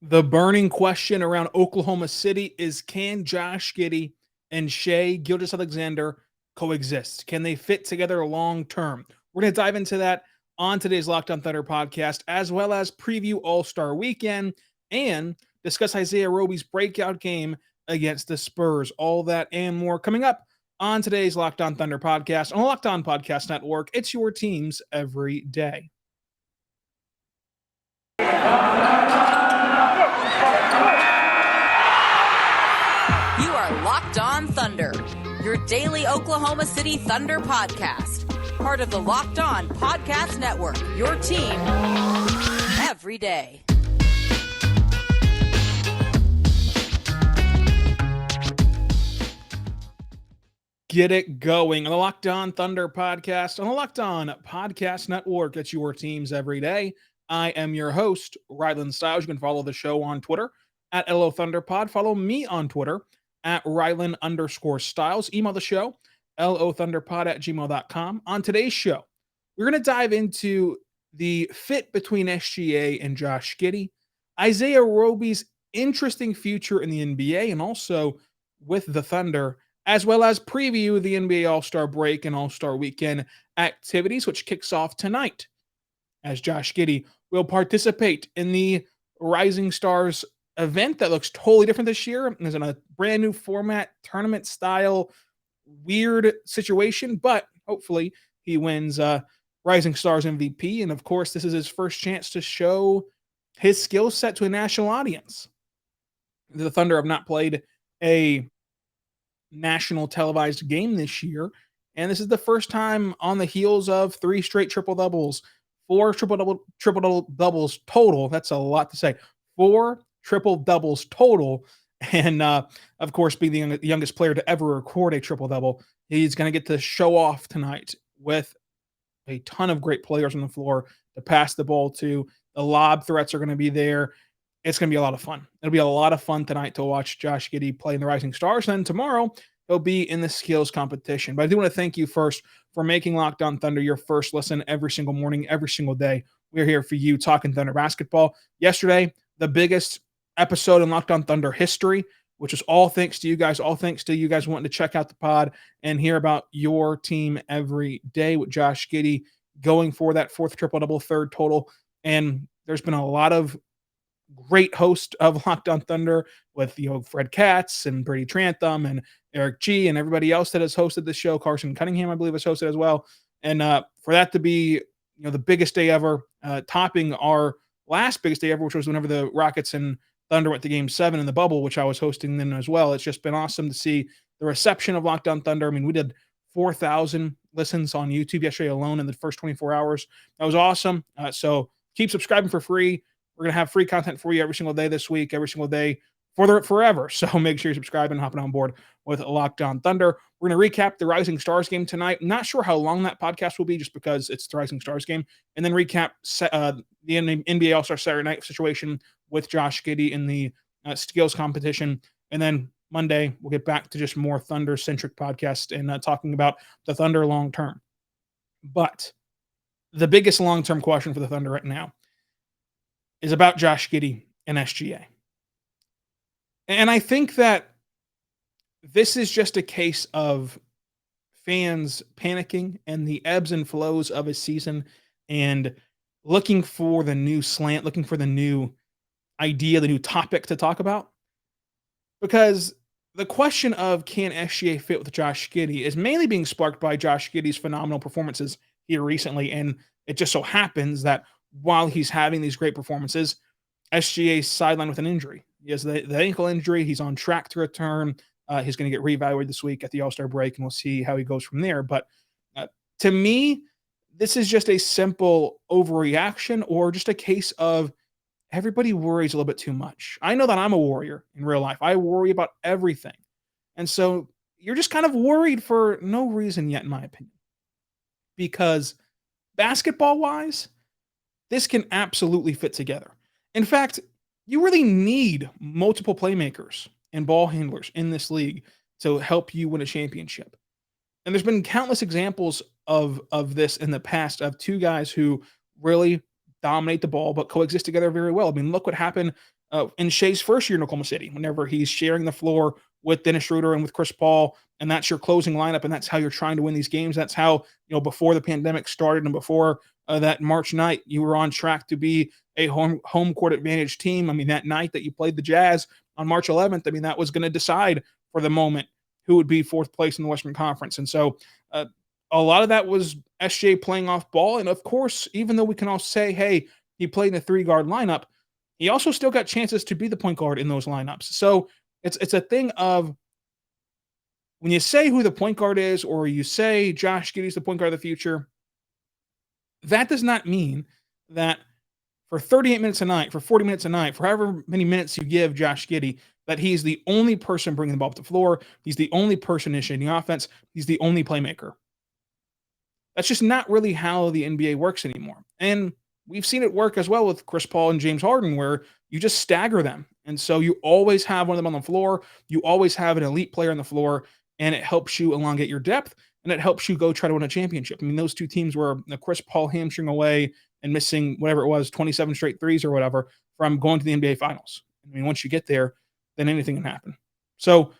The burning question around Oklahoma City is, can Josh Giddey and Shai Gilgeous-Alexander coexist? Can they fit together long term? We're going to dive into that on today's Locked On Thunder podcast, as well as preview All-Star Weekend and discuss Isaiah Roby's breakout game against the Spurs. All that and more coming up on today's Locked On Thunder podcast on the Locked On Podcast Network. It's your teams every day. You are Locked On Thunder, your daily Oklahoma City Thunder podcast. Part of the Locked On Podcast Network, your team every day. Get it going on the Locked On Thunder podcast on the Locked On Podcast Network. It's your teams every day. I am your host, Rylan Stiles. You can follow the show on Twitter at LO ThunderPod. Follow me on Twitter at Rylan_Stiles. Email the show, lothunderpod@gmail.com. On today's show, we're going to dive into the fit between SGA and Josh Giddey, Isaiah Roby's interesting future in the NBA, and also with the Thunder, as well as preview the NBA All-Star break and All-Star weekend activities, which kicks off tonight, as Josh Giddey will participate in the Rising Stars event that looks totally different this year. It's in a brand new format, tournament style, weird situation, but hopefully he wins Rising Stars MVP. And of course, this is his first chance to show his skill set to a national audience. The Thunder have not played a national televised game this year, and this is the first time on the heels of 3 straight triple doubles, 4 triple doubles total. That's a lot to say. 4 triple doubles total, and of course, being the youngest player to ever record a triple double, he's going to get to show off tonight with a ton of great players on the floor to pass the ball to. The lob threats are going to be there. It's going to be a lot of fun. It'll be a lot of fun tonight to watch Josh Giddey play in the Rising Stars. And then tomorrow, he'll be in the skills competition. But I do want to thank you first for making Locked On Thunder your first listen every single morning, every single day. We're here for you talking Thunder basketball. Yesterday, the biggest episode in Locked On Thunder history, which is all thanks to you guys. All thanks to you guys wanting to check out the pod and hear about your team every day with Josh Giddey going for that 4th triple-double, 3rd total. And there's been a lot of great host of Locked On Thunder with, Fred Katz and Brady Trantham and Eric G and everybody else that has hosted the show. Carson Cunningham, I believe, has hosted as well. And for that to be, the biggest day ever, topping our last biggest day ever, which was whenever the Rockets and Thunder went to Game 7 in the bubble, which I was hosting then as well. It's just been awesome to see the reception of Locked On Thunder. I mean, we did 4,000 listens on YouTube yesterday alone in the first 24 hours. That was awesome. So keep subscribing for free. We're going to have free content for you every single day this week, every single day forever. So make sure you subscribe and hopping on board with Locked On Thunder. We're going to recap the Rising Stars game tonight. I'm not sure how long that podcast will be just because it's the Rising Stars game. And then recap the NBA All-Star Saturday night situation with Josh Giddey in the skills competition. And then Monday, we'll get back to just more Thunder-centric podcast and talking about the Thunder long-term. But the biggest long-term question for the Thunder right now is about Josh Giddey and SGA. And I think that this is just a case of fans panicking and the ebbs and flows of a season and looking for the new slant, looking for the new idea, the new topic to talk about. Because the question of can SGA fit with Josh Giddey is mainly being sparked by Josh Giddey's phenomenal performances here recently. And it just so happens that while he's having these great performances, SGA's sidelined with an injury. He has the ankle injury. He's on track to return. He's going to get reevaluated this week at the All-Star break, and we'll see how he goes from there. But to me, this is just a simple overreaction or just a case of everybody worries a little bit too much. I know that I'm a worrier in real life. I worry about everything. And so you're just kind of worried for no reason yet, in my opinion. Because basketball-wise, this can absolutely fit together. In fact, you really need multiple playmakers and ball handlers in this league to help you win a championship. And there's been countless examples of this in the past of two guys who really dominate the ball but coexist together very well. I mean, look what happened in Shai's first year in Oklahoma City, whenever he's sharing the floor with Dennis Schroeder and with Chris Paul, and that's your closing lineup, and that's how you're trying to win these games. That's how, before the pandemic started and before that March night, you were on track to be a home court advantage team. I mean, that night that you played the Jazz on March 11th, I mean, that was going to decide for the moment who would be fourth place in the Western Conference. And so a lot of that was SGA playing off ball. And of course, even though we can all say, hey, he played in the 3-guard lineup, he also still got chances to be the point guard in those lineups. So it's a thing of, when you say who the point guard is, or you say Josh Giddey's the point guard of the future, that does not mean that for 38 minutes a night, for 40 minutes a night, for however many minutes you give Josh Giddey, that he's the only person bringing the ball up the floor. He's the only person initiating the offense. He's the only playmaker. That's just not really how the NBA works anymore. And we've seen it work as well with Chris Paul and James Harden, where you just stagger them. And so you always have one of them on the floor. You always have an elite player on the floor, and it helps you elongate your depth, and it helps you go try to win a championship. I mean, those two teams were Chris Paul hamstring away and missing whatever it was, 27 straight threes or whatever, from going to the NBA Finals. I mean, once you get there, then anything can happen. So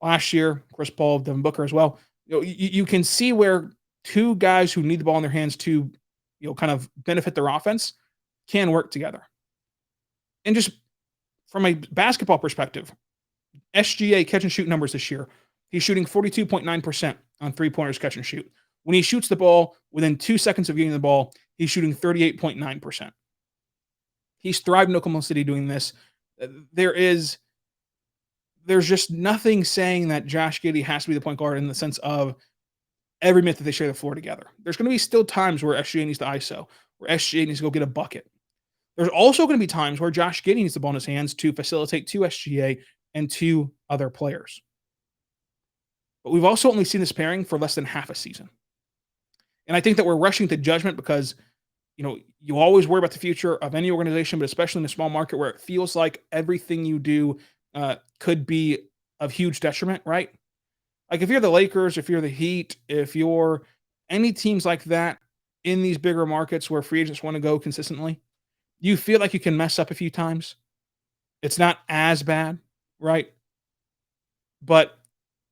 last year, Chris Paul, Devin Booker as well, you can see where two guys who need the ball in their hands to, kind of benefit their offense can work together. And just from a basketball perspective, SGA catch and shoot numbers this year, he's shooting 42.9% on three-pointers catch and shoot. When he shoots the ball within 2 seconds of getting the ball, he's shooting 38.9%. He's thrived in Oklahoma City doing this. There's just nothing saying that Josh Giddey has to be the point guard in the sense of every minute that they share the floor together. There's going to be still times where SGA needs to ISO, where SGA needs to go get a bucket. There's also going to be times where Josh Giddey needs the ball in his hands to facilitate to SGA and to other players. But we've also only seen this pairing for less than half a season. And I think that we're rushing to judgment because, you always worry about the future of any organization, but especially in a small market where it feels like everything you do could be of huge detriment, right? Like if you're the Lakers, if you're the Heat, if you're any teams like that in these bigger markets where free agents want to go consistently, you feel like you can mess up a few times. It's not as bad, right? But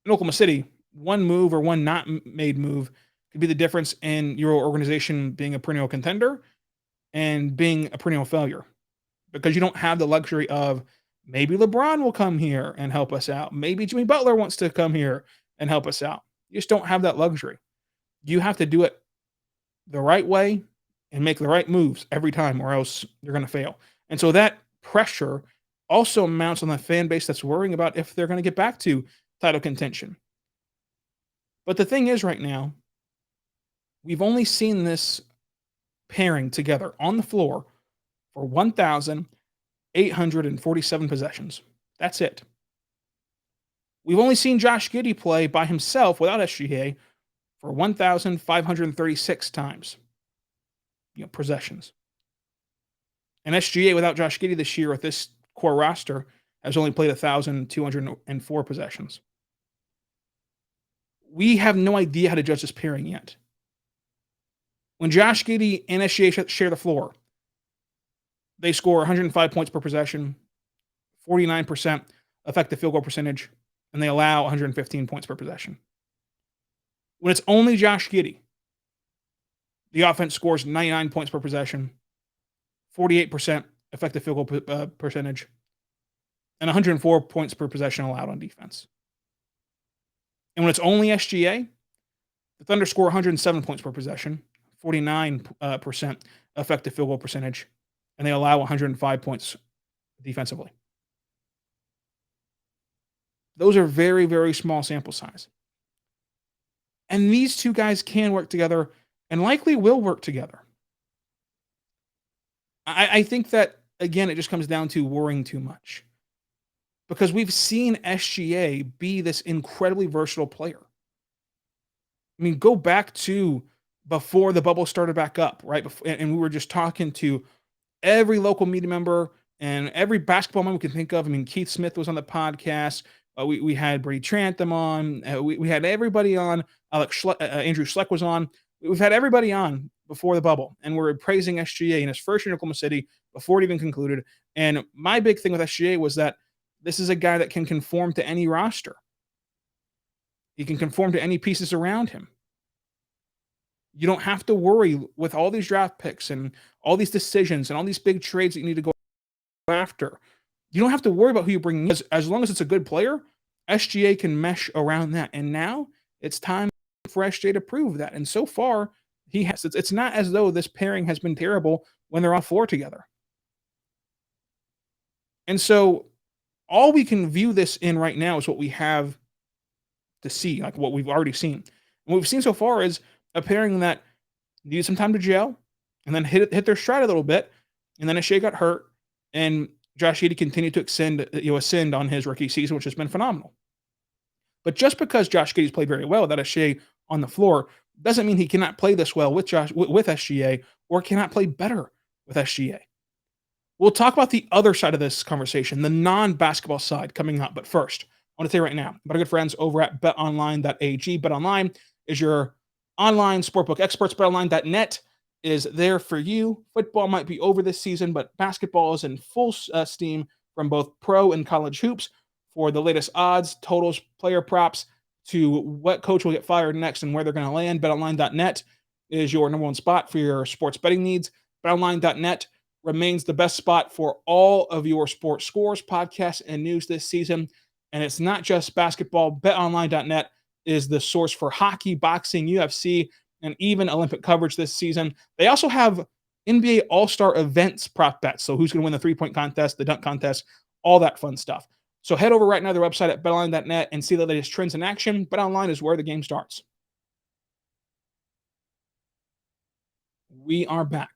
in Oklahoma City, one move or one not made move could be the difference in your organization being a perennial contender and being a perennial failure, because you don't have the luxury of maybe LeBron will come here and help us out. Maybe Jimmy Butler wants to come here and help us out. You just don't have that luxury. You have to do it the right way and make the right moves every time, or else you're going to fail. And so that pressure also mounts on the fan base that's worrying about if they're going to get back to title contention. But the thing is, right now, we've only seen this pairing together on the floor for 1,847 possessions. That's it. We've only seen Josh Giddey play by himself without SGA for 1,536 times. Possessions. And SGA without Josh Giddey this year with this core roster has only played 1,204 possessions. We have no idea how to judge this pairing yet. When Josh Giddey and SGA share the floor, they score 105 points per possession, 49% effective field goal percentage, and they allow 115 points per possession. When it's only Josh Giddey, the offense scores 99 points per possession, 48% effective field goal percentage, and 104 points per possession allowed on defense. And when it's only SGA, the Thunder score 107 points per possession, 49% effective field goal percentage, and they allow 105 points defensively. Those are very, very small sample size. And these two guys can work together and likely will work together. I think that, again, it just comes down to worrying too much. Because we've seen SGA be this incredibly versatile player. I mean, go back to before the bubble started back up, right? And we were just talking to every local media member and every basketball member we can think of. I mean, Keith Smith was on the podcast. We had Brady Trantham on. We had everybody on. Andrew Schleck was on. We've had everybody on before the bubble, and we're praising SGA in his first year in Oklahoma City before it even concluded. And my big thing with SGA was that this is a guy that can conform to any roster. He can conform to any pieces around him. You don't have to worry with all these draft picks and all these decisions and all these big trades that you need to go after. You don't have to worry about who you bring in. As long as it's a good player, SGA can mesh around that. And now it's time for SGA to prove that. And so far, he has. It's not as though this pairing has been terrible when they're on floor together. And so all we can view this in right now is what we have to see, like what we've already seen. And what we've seen so far is a pairing that needed some time to gel and then hit their stride a little bit. And then SGA got hurt, and Josh Giddey continued to ascend on his rookie season, which has been phenomenal. But just because Josh Giddey's played very well without SGA on the floor doesn't mean he cannot play this well with SGA or cannot play better with SGA. We'll talk about the other side of this conversation, the non-basketball side, coming up. But first, I want to tell you right now about our good friends over at BetOnline.ag. BetOnline is your online sportbook experts. BetOnline.net is there for you. Football might be over this season, but basketball is in full steam from both pro and college hoops. For the latest odds, totals, player props, to what coach will get fired next and where they're going to land, BetOnline.net is your number one spot for your sports betting needs. BetOnline.net remains the best spot for all of your sports scores, podcasts, and news this season. And it's not just basketball. BetOnline.net is the source for hockey, boxing, UFC, and even Olympic coverage this season. They also have NBA All-Star events prop bets. So who's going to win the three-point contest, the dunk contest, all that fun stuff. So head over right now to their website at betonline.net and see the latest trends in action. BetOnline is where the game starts. We are back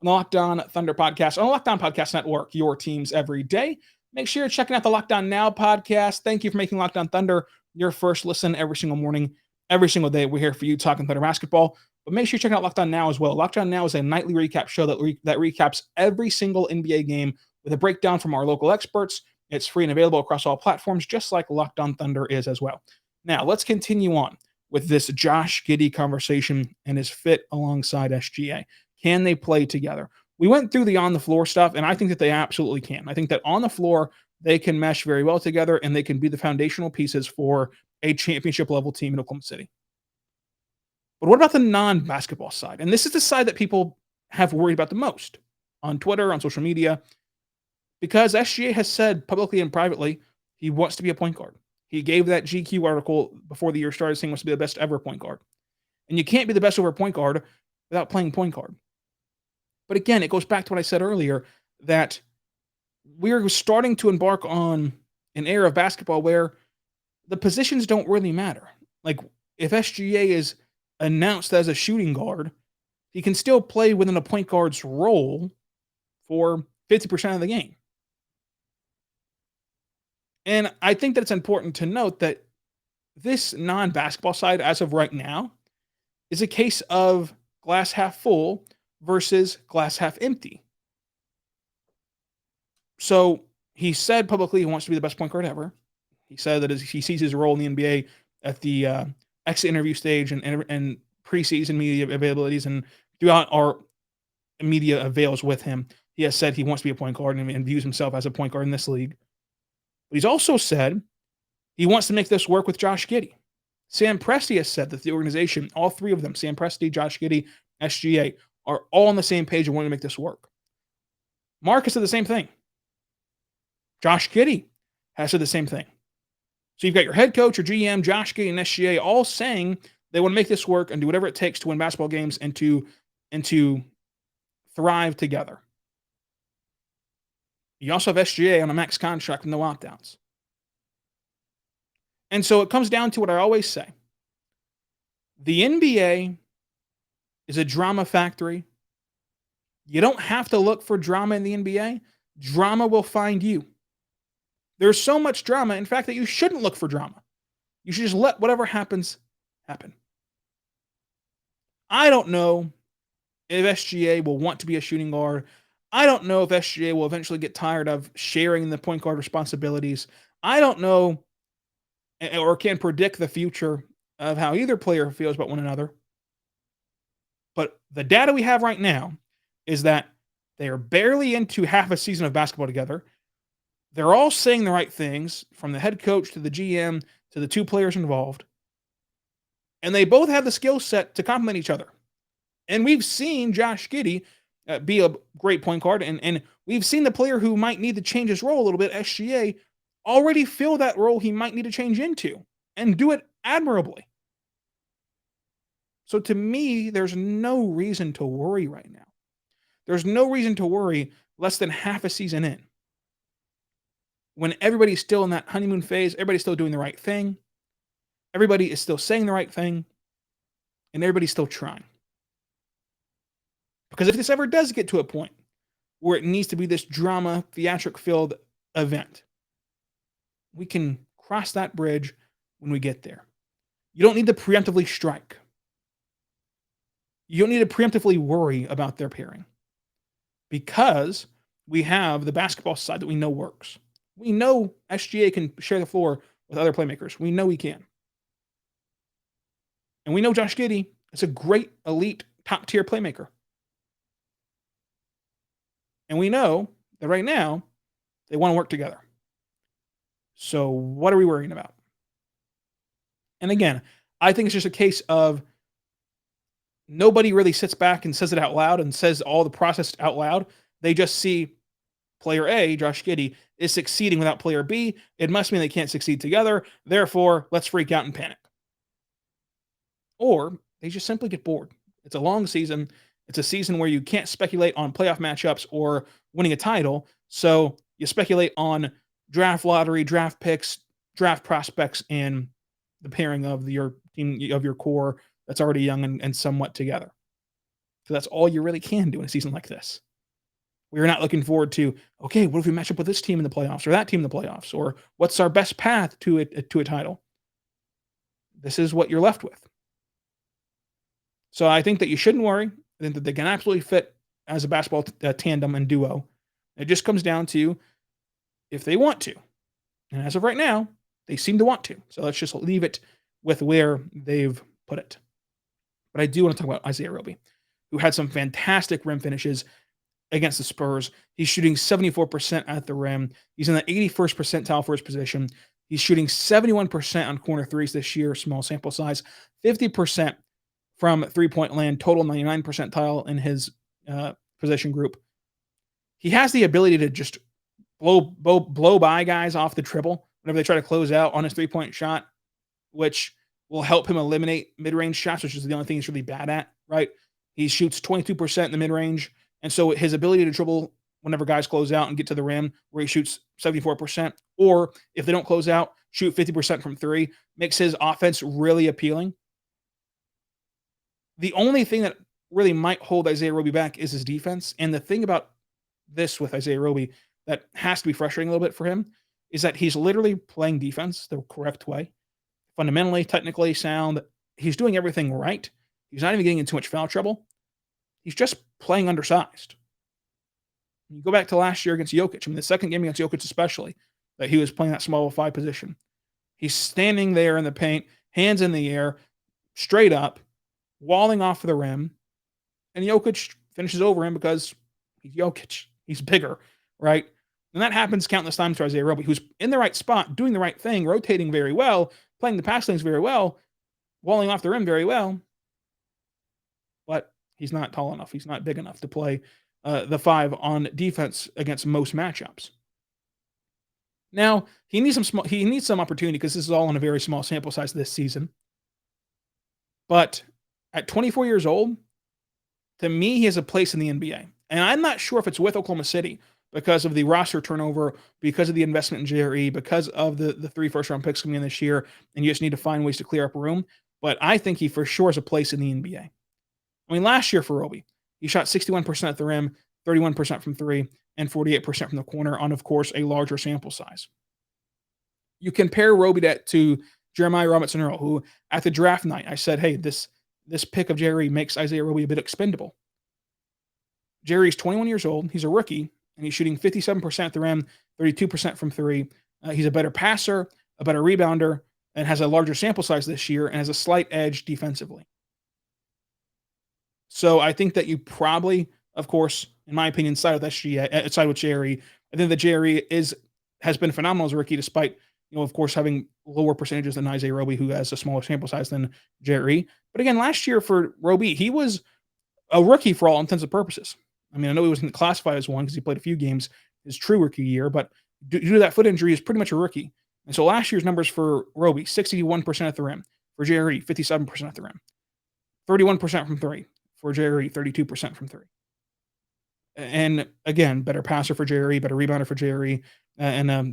on the Locked On Thunder Podcast, on the Locked On Podcast Network, your teams every day. Make sure you're checking out the Locked On Now podcast. Thank you for making Locked On Thunder your first listen every single morning, every single day. We're here for you talking Thunder basketball. But make sure you check out Locked On Now as well. Locked On Now is a nightly recap show that recaps every single NBA game with a breakdown from our local experts. It's free and available across all platforms, just like Locked On Thunder is as well. Now, let's continue on with this Josh Giddey conversation and his fit alongside SGA. Can they play together? We went through the on-the-floor stuff, and I think that they absolutely can. I think that on the floor, they can mesh very well together, and they can be the foundational pieces for a championship-level team in Oklahoma City. But what about the non-basketball side? And this is the side that people have worried about the most on Twitter, on social media, because SGA has said publicly and privately he wants to be a point guard. He gave that GQ article before the year started saying he wants to be the best ever point guard. And you can't be the best ever point guard without playing point guard. But again, it goes back to what I said earlier, that we're starting to embark on an era of basketball where the positions don't really matter. Like, if SGA is announced as a shooting guard, he can still play within a point guard's role for 50% of the game. And I think that it's important to note that this non-basketball side, as of right now, is a case of glass half full versus glass half empty. So he said publicly he wants to be the best point guard ever. He said that he sees his role in the NBA at the exit interview stage and preseason media availabilities and throughout our media avails with him. He has said he wants to be a point guard and views himself as a point guard in this league. But he's also said he wants to make this work with Josh Giddey. Sam Presti has said that the organization, all three of them, Sam Presti, Josh Giddey, SGA, are all on the same page and wanting to make this work. Mark has said the same thing. Josh Giddey has said the same thing. So you've got your head coach, your GM, Josh Giddey, and SGA all saying they want to make this work and do whatever it takes to win basketball games and to thrive together. You also have SGA on a max contract with no opt-outs. And so it comes down to what I always say. The NBA is a drama factory. You don't have to look for drama in the NBA. Drama will find you. There's so much drama, in fact, that you shouldn't look for drama. You should just let whatever happens, happen. I don't know if SGA will want to be a shooting guard. I don't know if SGA will eventually get tired of sharing the point guard responsibilities. I don't know or can predict the future of how either player feels about one another. But the data we have right now is that They are barely into half a season of basketball together. They're all saying the right things, from the head coach to the GM to the two players involved. And they both have the skill set to complement each other. And we've seen Josh Giddey be a great point guard, and we've seen the player who might need to change his role a little bit, SGA, already fill that role he might need to change into and do it admirably. So to me, there's no reason to worry right now. There's no reason to worry less than half a season in. When everybody's still in that honeymoon phase, everybody's still doing the right thing, everybody is still saying the right thing, and everybody's still trying. Because if this ever does get to a point where it needs to be this drama, theatric-filled event, we can cross that bridge when we get there. You don't need to preemptively strike. You don't need to preemptively worry about their pairing, because we have the basketball side that we know works. We know SGA can share the floor with other playmakers. We know he can. And we know Josh Giddey is a great, elite, top-tier playmaker. And we know that right now, they want to work together. So what are we worrying about? And again, I think it's just a case of nobody really sits back and says it out loud and says all the process out loud. They just see player A, Josh Giddey, is succeeding without player B. It must mean they can't succeed together. Therefore, let's freak out and panic. Or they just simply get bored. It's a long season. It's a season where you can't speculate on playoff matchups or winning a title. So you speculate on draft lottery, draft picks, draft prospects, and the pairing of your team, of your core that's already young and somewhat together. So that's all you really can do in a season like this. We're not looking forward to, okay, what if we match up with this team in the playoffs or that team in the playoffs, or what's our best path to a title? This is what you're left with. So I think that you shouldn't worry. I think that they can absolutely fit as a basketball tandem and duo. It just comes down to if they want to. And as of right now, they seem to want to. So let's just leave it with where they've put it. But I do want to talk about Isaiah Roby, who had some fantastic rim finishes against the Spurs. He's shooting 74% at the rim. He's in the 81st percentile for his position. He's shooting 71% on corner threes this year, small sample size, 50% from three-point land, total 99 percentile in his position group. He has the ability to just blow by guys off the dribble whenever they try to close out on his three-point shot, which will help him eliminate mid-range shots, which is the only thing he's really bad at, right? He shoots 22% in the mid-range, and so his ability to dribble whenever guys close out and get to the rim, where he shoots 74%, or if they don't close out, shoot 50% from three, makes his offense really appealing. The only thing that really might hold Isaiah Roby back is his defense. And the thing about this with Isaiah Roby that has to be frustrating a little bit for him is that he's literally playing defense the correct way. Fundamentally, technically sound. He's doing everything right. He's not even getting in too much foul trouble. He's just playing undersized. You go back to last year against Jokic. I mean, the second game against Jokic especially, that he was playing that small 5 position. He's standing there in the paint, hands in the air, straight up, walling off the rim, and Jokic finishes over him because he's Jokic. He's bigger, right? And that happens countless times to Isaiah Roby, who's in the right spot, doing the right thing, rotating very well, playing the pass lanes very well, walling off the rim very well, but he's not tall enough. He's not big enough to play the 5 on defense against most matchups. Now, he needs some opportunity because this is all on a very small sample size this season. But at 24 years old, to me, he has a place in the NBA. And I'm not sure if it's with Oklahoma City because of the roster turnover, because of the investment in JRE, because of the 3 first-round picks coming in this year, and you just need to find ways to clear up room. But I think he for sure has a place in the NBA. I mean, last year for Roby, he shot 61% at the rim, 31% from 3, and 48% from the corner on, of course, a larger sample size. You compare Roby to Jeremiah Robinson-Earl, who at the draft night, I said, hey, this pick of Jerry makes Isaiah Roby a bit expendable. Jerry's 21 years old. He's a rookie, and he's shooting 57% at the rim, 32% from 3. He's a better passer, a better rebounder, and has a larger sample size this year and has a slight edge defensively. So I think that you probably of course, in my opinion, side with SGA, side with Jerry. I think that Jerry has been phenomenal as a rookie, despite of course, having lower percentages than Isaiah Roby, who has a smaller sample size than Jerry. But again, last year for Roby, he was a rookie for all intents and purposes. I mean, I know he wasn't classified as one because he played a few games his true rookie year, but due to that foot injury, he's pretty much a rookie. And so last year's numbers for Roby, 61% at the rim. For Jerry, 57% at the rim. 31% from three. For Jerry, 32% from three. And again, better passer for Jerry, better rebounder for Jerry, and a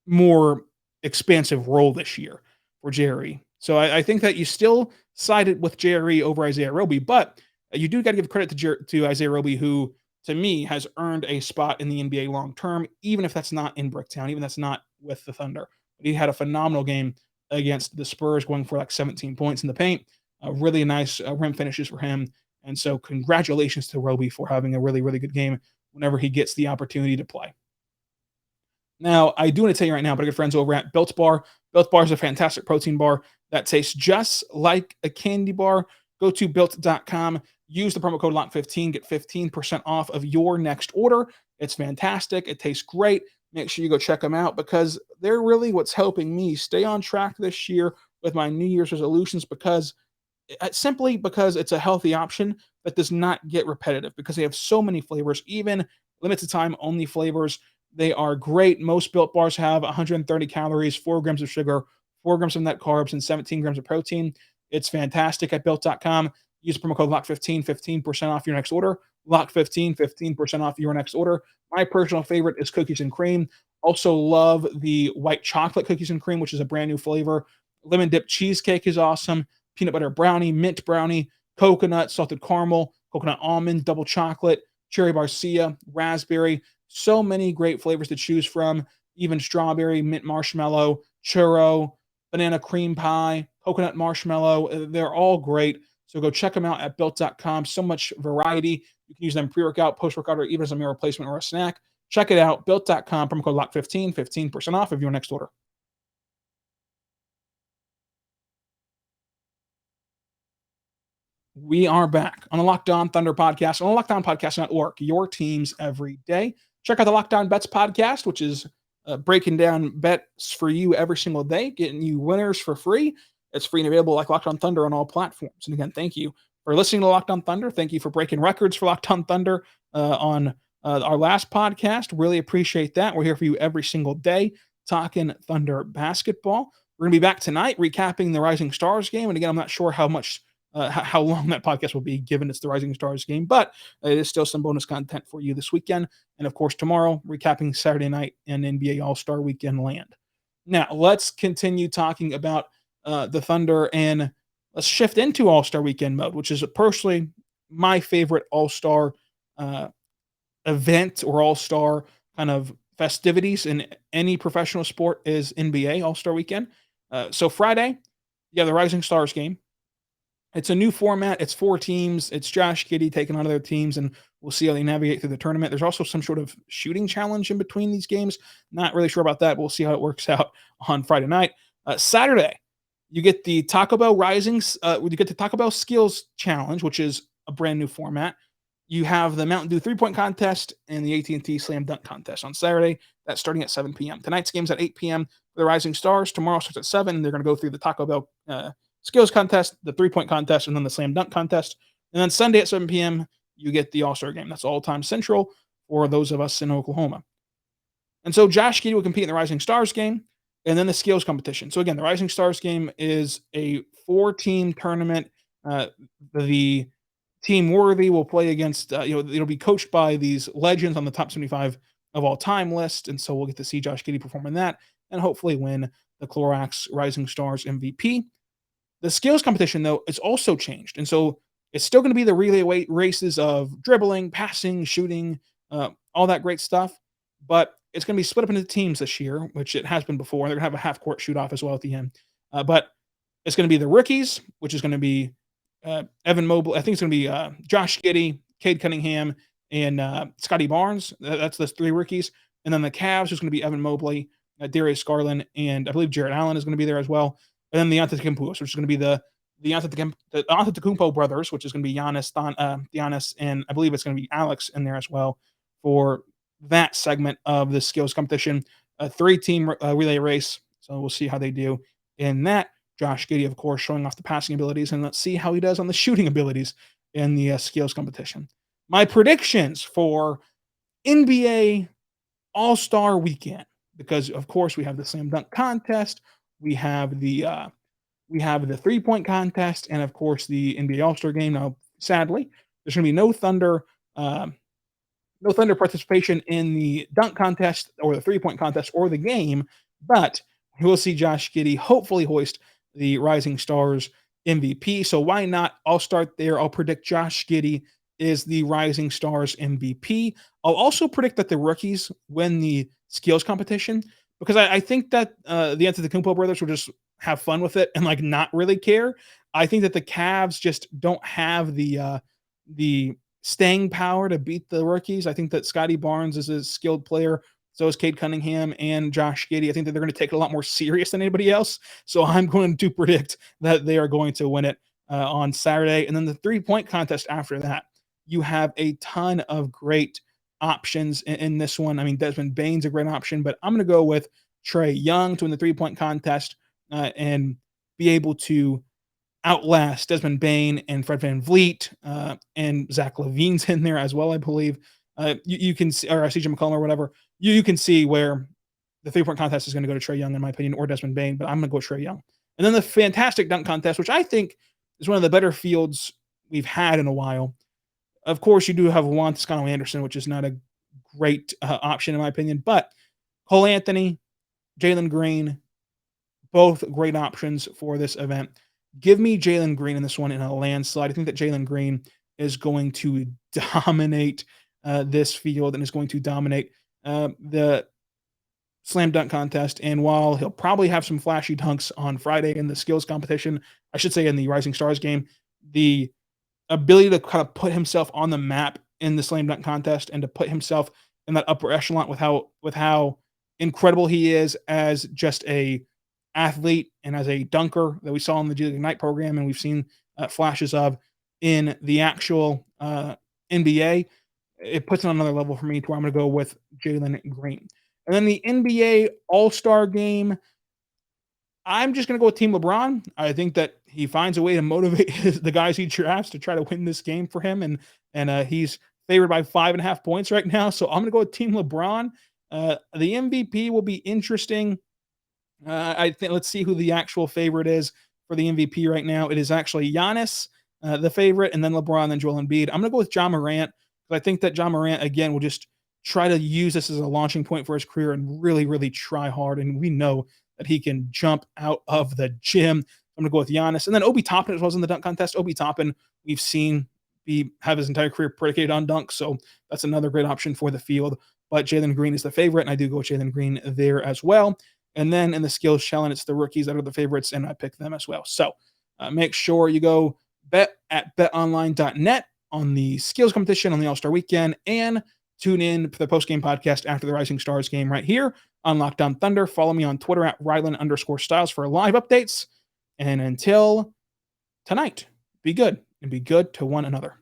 more expansive role this year for Jerry. So I think that you still sided with Jerry over Isaiah Roby, but you do got to give credit to Isaiah Roby, who to me has earned a spot in the NBA long term, even if that's not in Bricktown, even if that's not with the Thunder. But he had a phenomenal game against the Spurs, going for like 17 points in the paint. Really nice rim finishes for him. And so congratulations to Roby for having a really, really good game whenever he gets the opportunity to play. Now, I do want to tell you right now, but our good friends over at Built Bar. Built Bar is a fantastic protein bar that tastes just like a candy bar. Go to built.com, use the promo code LOCK15, get 15% off of your next order. It's fantastic. It tastes great. Make sure you go check them out because they're really what's helping me stay on track this year with my New Year's resolutions, simply because it's a healthy option that does not get repetitive because they have so many flavors, even limited time only flavors. They are great. Most Built Bars have 130 calories, 4 grams of sugar, 4 grams of net carbs, and 17 grams of protein. It's fantastic at Built.com. Use promo code LOCK15, 15% off your next order. LOCK15, 15% off your next order. My personal favorite is cookies and cream. Also love the white chocolate cookies and cream, which is a brand new flavor. Lemon dip cheesecake is awesome. Peanut butter brownie, mint brownie, coconut, salted caramel, coconut almond, double chocolate, cherry barcia, raspberry. So many great flavors to choose from, even strawberry, mint marshmallow, churro, banana cream pie, coconut marshmallow. They're all great. So go check them out at built.com. So much variety. You can use them pre-workout, post-workout, or even as a meal replacement or a snack. Check it out, built.com, promo code LOCK15, 15% off of your next order. We are back on the Locked On Thunder podcast, on the Locked On Podcast Network, your teams every day. Check out the Locked On Bets podcast, which is breaking down bets for you every single day, getting you winners for free. It's free and available like Locked On Thunder on all platforms. And again, thank you for listening to Locked On Thunder. Thank you for breaking records for Locked On Thunder on our last podcast. Really appreciate that. We're here for you every single day talking Thunder basketball. We're going to be back tonight recapping the Rising Stars game. And again, I'm not sure how long that podcast will be, given it's the Rising Stars game, but it is still some bonus content for you this weekend. And of course, tomorrow, recapping Saturday night and NBA All-Star Weekend land. Now, let's continue talking about the Thunder, and let's shift into All-Star Weekend mode, which is personally my favorite All-Star event or All-Star kind of festivities in any professional sport is NBA All-Star Weekend. So Friday, you have the Rising Stars game. It's a new format. It's 4 teams. It's Josh Giddey taking on other teams, and we'll see how they navigate through the tournament. There's also some sort of shooting challenge in between these games. Not really sure about that. We'll see how it works out on Friday night. Saturday, you get the Taco Bell you get the Taco Bell Skills Challenge, which is a brand new format. You have the Mountain Dew 3-point contest and the AT&T Slam Dunk contest on Saturday. That's starting at 7 p.m. Tonight's game's at 8 p.m. for the Rising Stars. Tomorrow starts at 7. They're going to go through the Taco Bell Skills contest, the 3-point contest, and then the Slam Dunk contest. And then Sunday at 7 p.m., you get the All-Star game. That's all-time central for those of us in Oklahoma. And so Josh Giddey will compete in the Rising Stars game and then the skills competition. So again, the Rising Stars game is a 4-team tournament. The team worthy will play against, it'll be coached by these legends on the top 75 of all time list. And so we'll get to see Josh Giddey perform in that and hopefully win the Clorox Rising Stars MVP. The skills competition, though, is also changed. And so it's still going to be the relay races of dribbling, passing, shooting, all that great stuff. But it's going to be split up into teams this year, which it has been before. They're going to have a half-court shoot-off as well at the end. But it's going to be the rookies, which is going to be Evan Mobley. I think it's going to be Josh Giddey, Cade Cunningham, and Scotty Barnes. That's the 3 rookies. And then the Cavs is going to be Evan Mobley, Darius Garland, and I believe Jarrett Allen is going to be there as well. And then the Antetokounmpo, which is going to be the the Antetokounmpo brothers, which is going to be Giannis, and I believe it's going to be Alex in there as well for that segment of the skills competition. A 3-team relay race, so we'll see how they do in that. Josh Giddey, of course, showing off the passing abilities, and let's see how he does on the shooting abilities in the skills competition. My predictions for NBA All-Star Weekend, because of course we have the slam dunk contest, we have the 3-point contest, and of course the NBA All-Star Game. Now, sadly, there's going to be no Thunder participation in the dunk contest or the 3-point contest or the game, but we will see Josh Giddey hopefully hoist the Rising Stars MVP. So why not? I'll start there. I'll predict Josh Giddey is the Rising Stars MVP. I'll also predict that the rookies win the skills competition, because I think that the Antetokounmpo brothers will just have fun with it and like not really care. I think that the Cavs just don't have the staying power to beat the rookies. I think that Scotty Barnes is a skilled player. So is Cade Cunningham and Josh Giddey. I think that they're going to take it a lot more serious than anybody else. So I'm going to predict that they are going to win it on Saturday. And then the 3-point contest after that, you have a ton of great options in this one. I mean, Desmond Bane's a great option, but I'm going to go with Trae Young to win the 3-point contest and be able to outlast Desmond Bane and Fred VanVleet, and Zach LaVine's in there as well, I believe. You can see, or CJ McCollum or whatever. You can see where the 3-point contest is going to go to Trae Young, in my opinion, or Desmond Bane, but I'm going to go Trae Young. And then the fantastic dunk contest, which I think is one of the better fields we've had in a while. Of course, you do have Juan Toscano-Anderson, which is not a great option in my opinion, but Cole Anthony, Jalen Green, both great options for this event. Give me Jalen Green in this one in a landslide. I think that Jalen Green is going to dominate this field and is going to dominate the slam dunk contest. And while he'll probably have some flashy dunks on Friday in the skills competition, I should say in the Rising Stars game, the ability to kind of put himself on the map in the slam dunk contest and to put himself in that upper echelon with how incredible he is as just a athlete and as a dunker that we saw in the G League Ignite program, and we've seen flashes of in the actual NBA. It puts it on another level for me to where I'm going to go with Jalen Green. And then the NBA All-Star Game, I'm just going to go with Team LeBron. I think that he finds a way to motivate the guys he drafts to try to win this game for him, and he's favored by 5.5 points right now. So I'm going to go with Team LeBron. The MVP will be interesting. I think let's see who the actual favorite is for the MVP right now. It is actually Giannis, the favorite, and then LeBron, then Joel Embiid. I'm going to go with Ja Morant, because I think that Ja Morant, again, will just try to use this as a launching point for his career and really, really try hard. And we know that he can jump out of the gym. I'm going to go with Giannis. And then Obi Toppin as well as in the dunk contest. Obi Toppin, we've seen have his entire career predicated on dunks, so that's another great option for the field. But Jalen Green is the favorite, and I do go with Jalen Green there as well. And then in the skills challenge, it's the rookies that are the favorites, and I pick them as well. So make sure you go bet at betonline.net on the skills competition on the All-Star Weekend, and tune in for the post-game podcast after the Rising Stars game right here on Locked On Thunder. Follow me on Twitter at Rylan_Styles for live updates. And until tonight, be good and be good to one another.